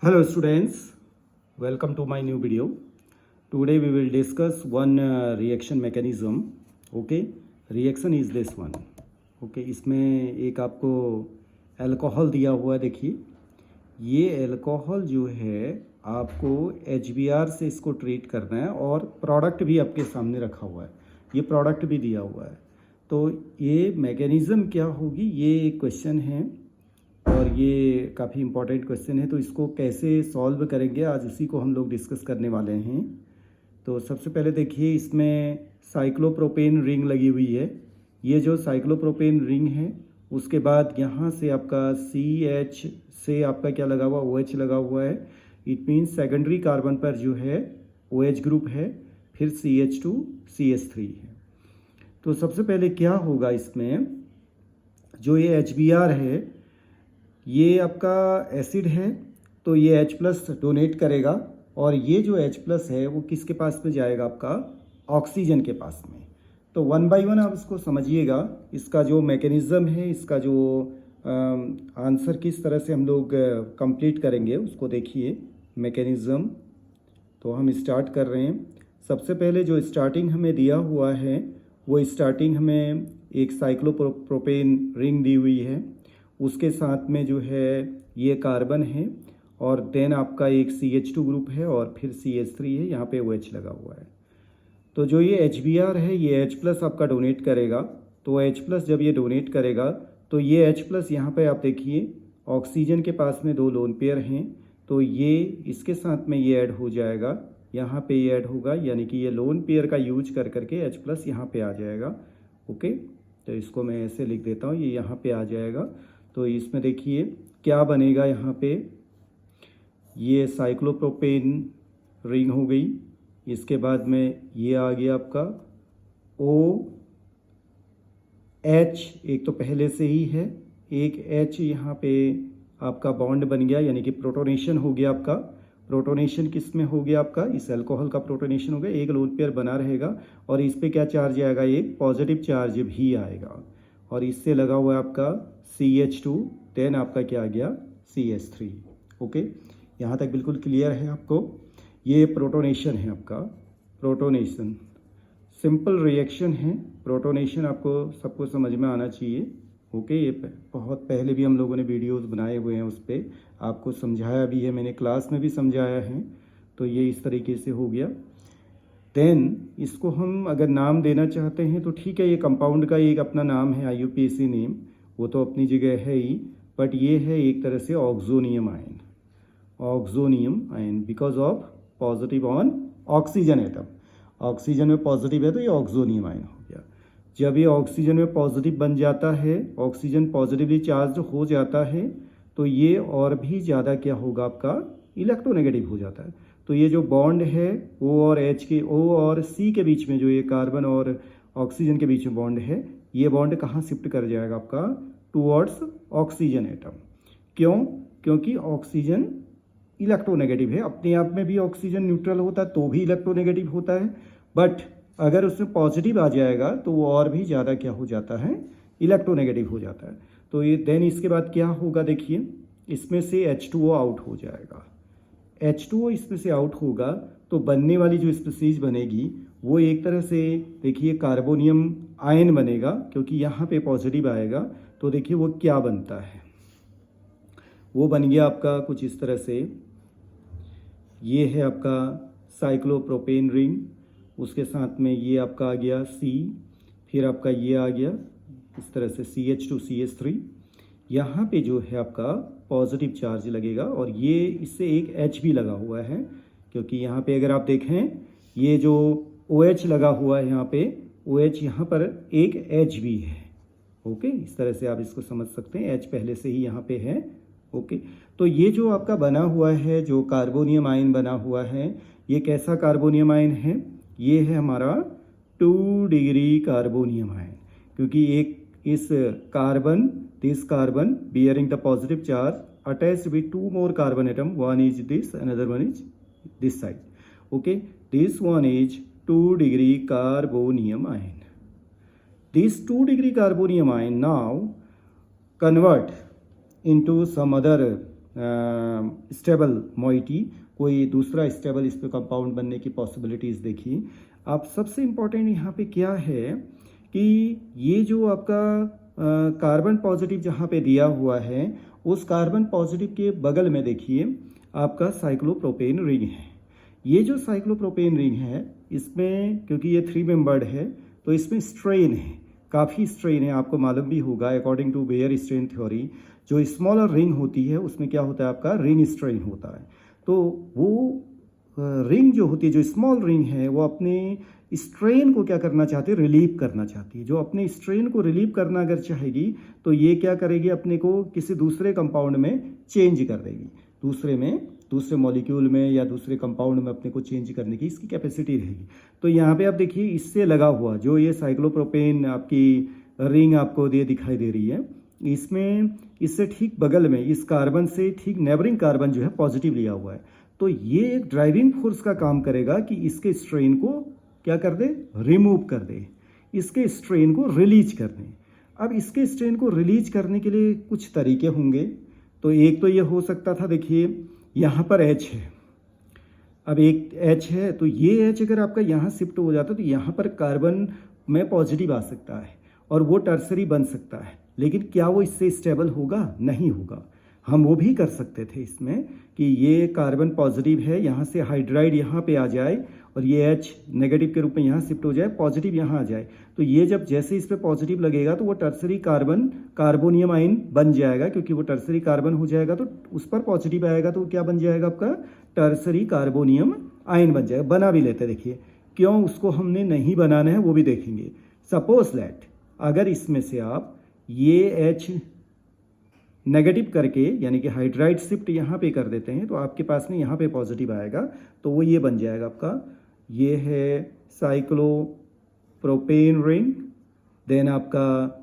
Hello students, welcome to my new video. Today we will discuss one reaction mechanism. Okay, reaction is this one. Okay, इसमें एक आपको alcohol दिया हुआ है. देखिए ये अल्कोहल जो है आपको HBr से इसको ट्रीट करना है और प्रोडक्ट भी आपके सामने रखा हुआ है. ये प्रोडक्ट भी दिया हुआ है. तो ये मैकेनिज़्म क्या होगी, ये क्वेश्चन है और ये काफ़ी इम्पोर्टेंट क्वेश्चन है. तो इसको कैसे सॉल्व करेंगे आज उसी को हम लोग डिस्कस करने वाले हैं. तो सबसे पहले देखिए इसमें साइक्लोप्रोपेन रिंग लगी हुई है. ये जो साइक्लोप्रोपेन रिंग है उसके बाद यहाँ से आपका CH से आपका क्या लगा हुआ, OH लगा हुआ है. इट मीन्स सेकेंडरी कार्बन पर जो है OH ग्रुप है, फिर CH2 CH3 है. तो सबसे पहले क्या होगा, इसमें जो ये HBr है ये आपका एसिड है तो ये H+ डोनेट करेगा और ये जो H+ है वो किसके पास में जाएगा, आपका ऑक्सीजन के पास में. तो वन बाय वन आप इसको समझिएगा. इसका जो मैकेनिज़्म है, इसका जो आंसर किस तरह से हम लोग कंप्लीट करेंगे उसको देखिए. मैकेनिज़्म तो हम स्टार्ट कर रहे हैं. सबसे पहले जो स्टार्टिंग हमें दिया हुआ है वो स्टार्टिंग हमें एक साइक्लोप्रोपेन रिंग दी हुई है. उसके साथ में जो है ये कार्बन है और देन आपका एक CH2 ग्रुप है और फिर CH3 है. यहाँ पे OH लगा हुआ है. तो जो ये HBr है ये H+ आपका डोनेट करेगा. तो H+ जब ये डोनेट करेगा तो ये H+ यहाँ पे आप देखिए ऑक्सीजन के पास में 2 लोन पेयर हैं. तो ये इसके साथ में ये ऐड हो जाएगा, यहाँ पे ये ऐड होगा, यानी कि ये लोन पेयर का यूज कर करके H+ यहाँ पे आ जाएगा. ओके, तो इसको मैं ऐसे लिख देता हूँ, ये यहाँ पे आ जाएगा. तो इसमें देखिए क्या बनेगा, यहाँ पे ये साइक्लोप्रोपेन रिंग हो गई. इसके बाद में ये आ गया आपका OH, एक तो पहले से ही है, एक H यहाँ पे आपका बॉन्ड बन गया, यानी कि प्रोटोनेशन हो गया आपका. प्रोटोनेशन किस में हो गया आपका, इस अल्कोहल का प्रोटोनेशन हो गया. एक लोन पेयर बना रहेगा और इस पे क्या चार्ज आएगा, एक पॉजिटिव चार्ज भी आएगा. और इससे लगा हुआ है आपका CH2, देन आपका क्या आ गया CH3. ओके, यहाँ तक बिल्कुल क्लियर है आपको. ये प्रोटोनेशन है आपका, प्रोटोनेशन सिंपल रिएक्शन है. प्रोटोनेशन आपको सबको समझ में आना चाहिए. ओके, ये बहुत पहले भी हम लोगों ने वीडियोस बनाए हुए हैं, उस पर आपको समझाया भी है, मैंने क्लास में भी समझाया है. तो ये इस तरीके से हो गया. देन इसको हम अगर नाम देना चाहते हैं तो ठीक है, ये कंपाउंड का एक अपना नाम है, IUPAC नेम, वो तो अपनी जगह है ही. बट ये है एक तरह से oxonium ion, oxonium ion because of positive on oxygen atom. Oxygen में पॉजिटिव है तो ये ऑक्सोनियम आयन हो गया. जब ये ऑक्सीजन में पॉजिटिव बन जाता है, ऑक्सीजन पॉजिटिवली चार्ज हो जाता है, तो ये और भी ज़्यादा क्या होगा, आपका इलेक्ट्रोनेगेटिव हो जाता है. तो ये जो बॉन्ड है O और H के, O और C के बीच में, जो ये कार्बन और ऑक्सीजन के बीच में बॉन्ड है, ये बॉन्ड कहाँ शिफ्ट कर जाएगा, आपका टूवर्ड्स ऑक्सीजन एटम. क्यों? क्योंकि ऑक्सीजन इलेक्ट्रोनेगेटिव है. अपने आप में भी ऑक्सीजन न्यूट्रल होता है तो भी इलेक्ट्रोनेगेटिव होता है, बट अगर उसमें पॉजिटिव आ जाएगा तो वो और भी ज़्यादा क्या हो जाता है, इलेक्ट्रोनेगेटिव हो जाता है. तो ये देन इसके बाद क्या होगा, देखिए इसमें से H2O आउट हो जाएगा. H2O इसमें से आउट होगा तो बनने वाली जो स्पीसीज बनेगी वो एक तरह से देखिए कार्बोनियम आयन बनेगा, क्योंकि यहाँ पे पॉजिटिव आएगा. तो देखिए वो क्या बनता है, वो बन गया आपका कुछ इस तरह से. ये है आपका साइक्लोप्रोपेन रिंग, उसके साथ में ये आपका आ गया C, फिर आपका ये आ गया इस तरह से CH2 CH3. यहाँ पे जो है आपका पॉजिटिव चार्ज लगेगा और ये इससे एक H भी लगा हुआ है, क्योंकि यहाँ पे अगर आप देखें ये जो OH लगा हुआ है, यहाँ पे OH, यहाँ पर एक H भी है. ओके, इस तरह से आप इसको समझ सकते हैं, H पहले से ही यहाँ पे है. ओके, तो ये जो आपका बना हुआ है, जो कार्बोनियम आयन बना हुआ है, ये कैसा कार्बोनियम आयन है, ये है हमारा 2 डिग्री कार्बोनियम आयन. क्योंकि एक इस carbon, this carbon bearing the positive charge attached with 2 more carbon atom, one is this, another one is this side. Okay, this one is 2 degree carbonium ion. This 2 degree carbonium ion now convert into some other stable moiety, कोई दूसरा stable इस पे compound बनने की possibilities देखिए। आप सबसे important यहाँ पे क्या है कि ये जो आपका कार्बन पॉजिटिव जहाँ पे दिया हुआ है, उस कार्बन पॉजिटिव के बगल में देखिए आपका साइक्लोप्रोपेन रिंग है। ये जो साइक्लोप्रोपेन रिंग है, इसमें क्योंकि ये 3 मेंबर्ड है तो इसमें स्ट्रेन है, काफ़ी स्ट्रेन है। आपको मालूम भी होगा according to Baeyer strain theory, जो स्मॉलर रिंग होती है उसमें क्या होता है, आपका रिंग स्ट्रेन होता है। तो वो रिंग जो होती है, जो स्मॉल रिंग है, वो अपने स्ट्रेन को क्या करना चाहती है, रिलीव करना चाहती है। जो अपने स्ट्रेन को रिलीव करना अगर चाहेगी तो ये क्या करेगी, अपने को किसी दूसरे कंपाउंड में चेंज कर देगी, दूसरे मॉलिक्यूल में या दूसरे कंपाउंड में अपने को चेंज करने की इसकी कैपेसिटी रहेगी। तो यहाँ पे आप देखिए इससे लगा हुआ जो ये साइक्लोप्रोपेन आपकी रिंग आपको दिखाई दे रही है, इसमें इससे ठीक बगल में इस कार्बन से ठीक नेबरिंग कार्बन जो है पॉजिटिव लिया हुआ है। तो ये एक ड्राइविंग फोर्स का काम करेगा कि इसके स्ट्रेन को क्या कर दे, रिमूव कर दे, इसके स्ट्रेन को रिलीज कर दे। अब इसके स्ट्रेन को रिलीज करने के लिए कुछ तरीके होंगे। तो एक तो ये हो सकता था, देखिए यहाँ पर H है, अब एक H है तो ये H अगर आपका यहाँ शिफ्ट हो जाता तो यहाँ पर कार्बन में पॉजिटिव आ सकता है और वो टर्सरी बन सकता है। लेकिन क्या वो इससे स्टेबल होगा? नहीं होगा। हम वो भी कर सकते थे इसमें कि ये कार्बन पॉजिटिव है, यहाँ से हाइड्राइड यहाँ पे आ जाए और ये H नेगेटिव के रूप में यहाँ शिफ्ट हो जाए, पॉजिटिव यहाँ आ जाए। तो ये जब जैसे इस पे पॉजिटिव लगेगा तो वो टर्सरी कार्बोनियम आयन बन जाएगा, क्योंकि वो टर्सरी कार्बन हो जाएगा तो उस पर पॉजिटिव आएगा तो क्या बन जाएगा, आपका टर्सरी कार्बोनियम आयन बन जाएगा। बना भी लेते, देखिए क्यों उसको हमने नहीं बनाना है वो भी देखेंगे। सपोज दैट अगर इसमें से आप ये H नेगेटिव करके यानी कि हाइड्राइड शिफ्ट यहाँ पे कर देते हैं तो आपके पास में यहाँ पे पॉजिटिव आएगा, तो वो ये बन जाएगा आपका, ये है साइक्लोप्रोपेन रिंग। देन आपका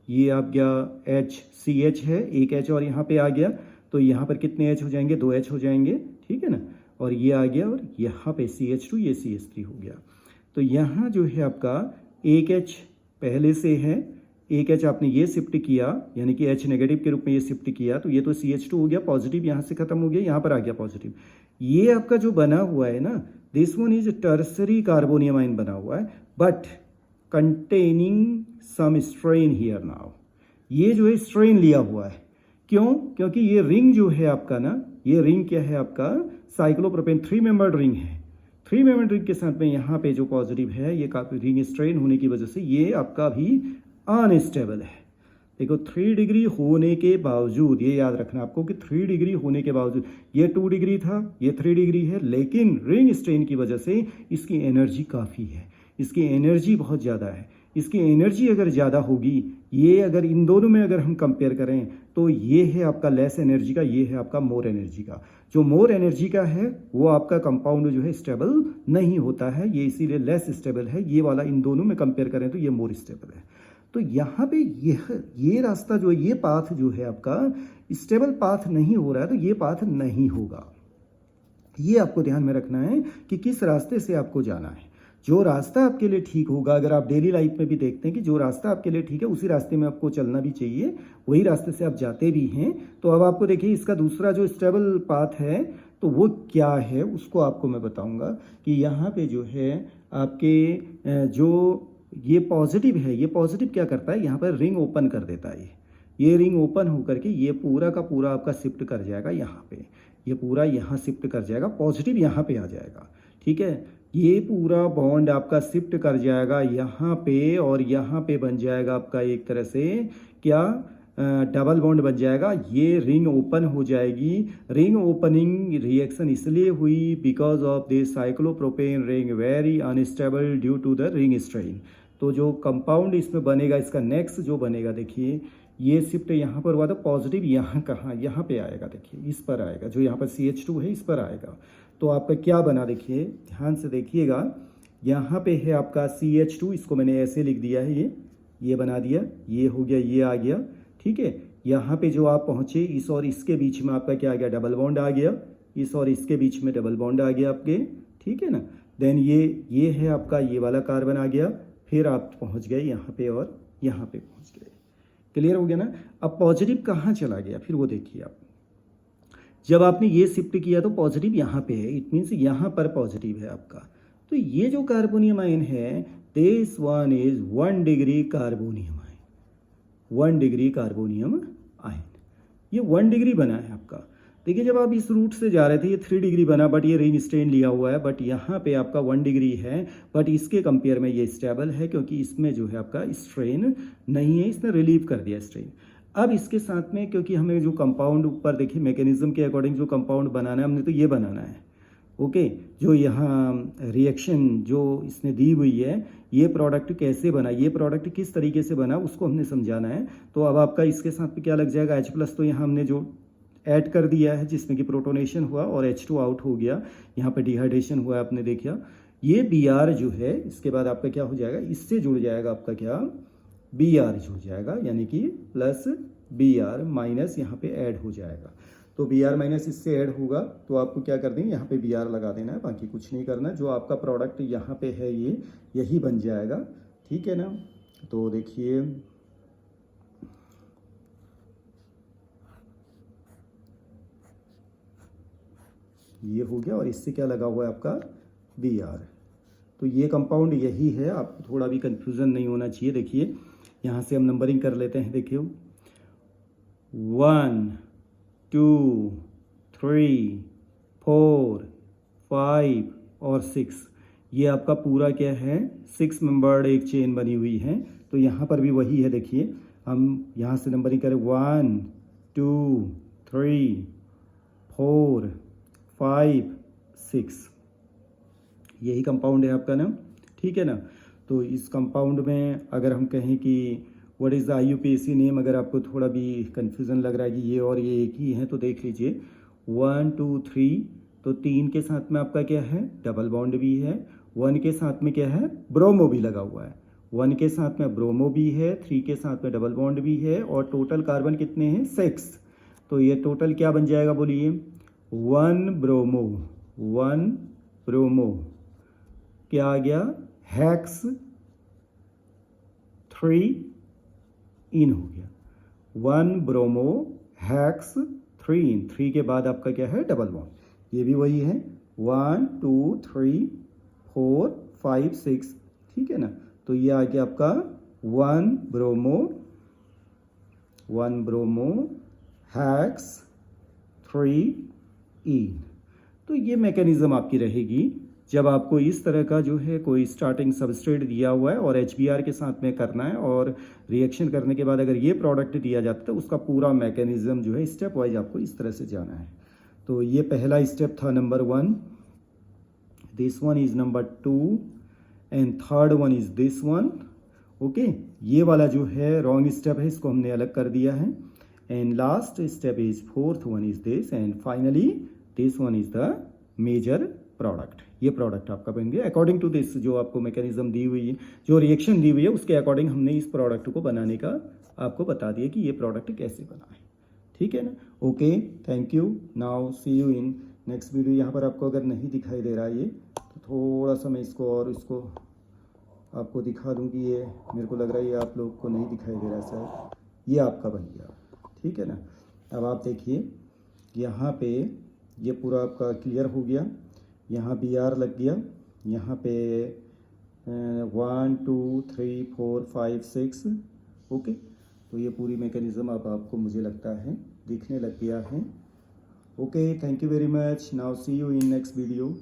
ये आ गया HCH है, एक H और यहाँ पे आ गया, तो यहाँ पर कितने H हो जाएंगे, 2 H हो जाएंगे, ठीक है ना। और ये आ गया और यहाँ पे CH2, ये CH3 हो गया। तो यहाँ जो है आपका एक H पहले से है, एक H आपने ये शिफ्ट किया यानी कि H नेगेटिव के रूप में ये शिफ्ट किया, तो ये तो CH2 हो गया, पॉजिटिव यहाँ से खत्म हो गया, यहाँ पर आ गया पॉजिटिव। ये आपका जो बना हुआ है ना, this one is tertiary carbonium ion बना हुआ है, but containing some strain here now. ये जो है स्ट्रेन लिया हुआ है, क्यों? क्योंकि ये रिंग जो है आपका ना, ये रिंग क्या है आपका, साइक्लोप्रोपेन 3 मेंबर्ड रिंग है। 3 मेंबर्ड रिंग के साथ में यहाँ पे जो पॉजिटिव है, ये काफी रिंग स्ट्रेन होने की वजह से ये आपका भी अनस्टेबल है। देखो 3 डिग्री होने के बावजूद, ये याद रखना आपको कि 3 डिग्री होने के बावजूद, ये 2 डिग्री था, ये 3 डिग्री है, लेकिन रिंग स्ट्रेन की वजह से इसकी एनर्जी काफ़ी है, इसकी एनर्जी बहुत ज़्यादा है। इसकी एनर्जी अगर ज़्यादा होगी, ये अगर इन दोनों में अगर हम कंपेयर करें तो ये है आपका लेस एनर्जी का, ये है आपका मोर एनर्जी का। जो मोर एनर्जी का है वो आपका कंपाउंड जो है स्टेबल नहीं होता है, ये इसीलिए लेस स्टेबल है। ये वाला इन दोनों में कंपेयर करें तो ये मोर स्टेबल है। तो यहाँ पे ये रास्ता जो है, ये पाथ जो है आपका स्टेबल पाथ नहीं हो रहा है, तो ये पाथ नहीं होगा। ये आपको ध्यान में रखना है कि किस रास्ते से आपको जाना है। जो रास्ता आपके लिए ठीक होगा, अगर आप डेली लाइफ में भी देखते हैं कि जो रास्ता आपके लिए ठीक है उसी रास्ते में आपको चलना भी चाहिए, वही रास्ते से आप जाते भी हैं। तो अब आपको देखिए इसका दूसरा जो स्टेबल पाथ है तो वो क्या है, उसको आपको मैं बताऊंगा कि यहाँ पे जो है आपके जो ये पॉजिटिव है, ये पॉजिटिव क्या करता है, यहाँ पर रिंग ओपन कर देता है। ये रिंग ओपन होकर के ये पूरा का पूरा आपका शिफ्ट कर जाएगा यहाँ पे, ये पूरा यहाँ शिफ्ट कर जाएगा, पॉजिटिव यहाँ पे आ जाएगा, ठीक है। ये पूरा बॉन्ड आपका शिफ्ट कर जाएगा यहाँ पे और यहाँ पे बन जाएगा आपका एक तरह से क्या, डबल बॉन्ड बन जाएगा। ये रिंग ओपन हो जाएगी। रिंग ओपनिंग रिएक्शन इसलिए हुई because of this cyclopropane ring very unstable due to the ring strain. तो जो कंपाउंड इसमें बनेगा, इसका नेक्स्ट जो बनेगा, देखिए ये शिफ्ट यहाँ पर हुआ तो पॉजिटिव यहाँ कहाँ, यहाँ पे आएगा, देखिए इस पर आएगा, जो यहाँ पर CH2 है इस पर आएगा। तो आपका क्या बना, देखिए ध्यान से देखिएगा, यहाँ पे है आपका CH2, इसको मैंने ऐसे लिख दिया है, ये बना दिया, ये हो गया, ये आ गया, ठीक है। यहाँ पे जो आप पहुँचे, इस और इसके बीच में आपका क्या आ गया, डबल बॉन्ड आ गया, इस और इसके बीच में डबल बॉन्ड आ गया आपके, ठीक है ना। देन ये है आपका ये वाला कार्बन आ गया, फिर आप पहुँच गए यहाँ पे और यहाँ पे पहुँच गए। क्लियर हो गया ना। अब पॉजिटिव कहाँ चला गया, फिर वो देखिए आप, जब आपने ये शिफ्ट किया तो पॉजिटिव यहाँ पे है, इट मीन्स यहाँ पर पॉजिटिव है आपका। तो ये जो कार्बोनियम आयन है, this one is 1 degree carbonium ion, 1 degree carbonium ion, ये 1 डिग्री बना है आपका। देखिए जब आप इस रूट से जा रहे थे ये 3 डिग्री बना, बट ये रिंग स्ट्रेन लिया हुआ है, बट यहाँ पे आपका 1 डिग्री है, बट इसके कंपेयर में ये स्टेबल है क्योंकि इसमें जो है आपका स्ट्रेन नहीं है, इसने रिलीव कर दिया स्ट्रेन। अब इसके साथ में क्योंकि हमें जो कंपाउंड ऊपर देखिए मैकेनिज्म के अकॉर्डिंग जो कंपाउंड बनाना है, हमने तो ये बनाना है, ओके। जो यहाँ रिएक्शन जो इसने दी हुई है, ये प्रोडक्ट कैसे बना, ये प्रोडक्ट किस तरीके से बना, उसको हमने समझाना है। तो अब आपका इसके साथ में क्या लग जाएगा, H+ तो यहाँ हमने जो ऐड कर दिया है जिसमें कि प्रोटोनेशन हुआ और H2 आउट हो गया, यहाँ पे डिहाइड्रेशन हुआ आपने देखा। ये Br जो है इसके बाद आपका क्या हो जाएगा, इससे जुड़ जाएगा आपका क्या, Br जुड़ जाएगा, यानी कि प्लस Br माइनस यहाँ पे ऐड हो जाएगा। तो Br माइनस इससे ऐड होगा तो आपको क्या कर देंगे, यहाँ पे Br लगा देना है, बाकी कुछ नहीं करना। जो आपका प्रोडक्ट यहाँ पे है ये यही बन जाएगा, ठीक है ना। तो देखिए ये हो गया और इससे क्या लगा हुआ है आपका Br। तो ये कंपाउंड यही है, आपको थोड़ा भी कंफ्यूजन नहीं होना चाहिए। देखिए यहाँ से हम नंबरिंग कर लेते हैं, देखिए 1 2 3 4 5 और 6, ये आपका पूरा क्या है 6 मेंबर्ड एक चेन बनी हुई है। तो यहाँ पर भी वही है, देखिए हम यहाँ से नंबरिंग करें 1 2 3 4 5 6, यही कंपाउंड है आपका ना, ठीक है ना। तो इस कंपाउंड में अगर हम कहें कि what is the IUPAC name, अगर आपको थोड़ा भी कन्फ्यूज़न लग रहा है कि ये और ये एक ही है, तो देख लीजिए 1 2 3, तो 3 के साथ में आपका क्या है डबल बॉन्ड भी है, 1 के साथ में क्या है ब्रोमो भी लगा हुआ है, 1 के साथ में ब्रोमो भी है, 3 के साथ में डबल बॉन्ड भी है, और टोटल कार्बन कितने हैं 6। तो ये टोटल क्या बन जाएगा बोलिए, 1 ब्रोमो, 1 ब्रोमो क्या आ गया हेक्स 3 इन हो गया, 1 ब्रोमो हेक्स 3 इन, 3 के बाद आपका क्या है डबल बॉन्ड, ये भी वही है 1 2 3 4 5 6, ठीक है ना। तो ये आ गया आपका 1 ब्रोमो हेक्स 3 इन। तो ये मैकेनिज्म आपकी रहेगी जब आपको इस तरह का जो है कोई स्टार्टिंग सबस्ट्रेट दिया हुआ है और HBr के साथ में करना है, और रिएक्शन करने के बाद अगर ये प्रोडक्ट दिया जाता है तो उसका पूरा मैकेनिज्म जो है स्टेप वाइज आपको इस तरह से जाना है। तो ये पहला स्टेप था number 1, this one is number 2 and third one is this one, okay. ये वाला जो है रॉन्ग स्टेप है, इसको हमने अलग कर दिया है। And last step is fourth one is this, and finally this one is the major product. ये प्रोडक्ट आपका बन गया अकॉर्डिंग टू दिस, जो आपको मैकेनिज्म दी हुई है, जो रिएक्शन दी हुई है उसके अकॉर्डिंग हमने इस प्रोडक्ट को बनाने का आपको बता दिया कि ये प्रोडक्ट कैसे बना है, ठीक है ना। Okay, thank you, now see you in next video. यहाँ पर आपको अगर नहीं दिखाई दे रहा है ये, तो थोड़ा सा मैं इसको और इसको आपको दिखा दूँ कि ये मेरे को लग रहा है ये आप लोग को नहीं दिखाई दे रहा है शायद, ये आपका बन गया, ठीक है ना। अब आप देखिए यहाँ पे ये पूरा आपका क्लियर हो गया, यहाँ Br लग गया, यहाँ पे 1 2 3 4 5 6, ओके। तो ये पूरी मैकेनिज्म अब आपको मुझे लगता है दिखने लग गया है। Okay, thank you very much, now see you in next video.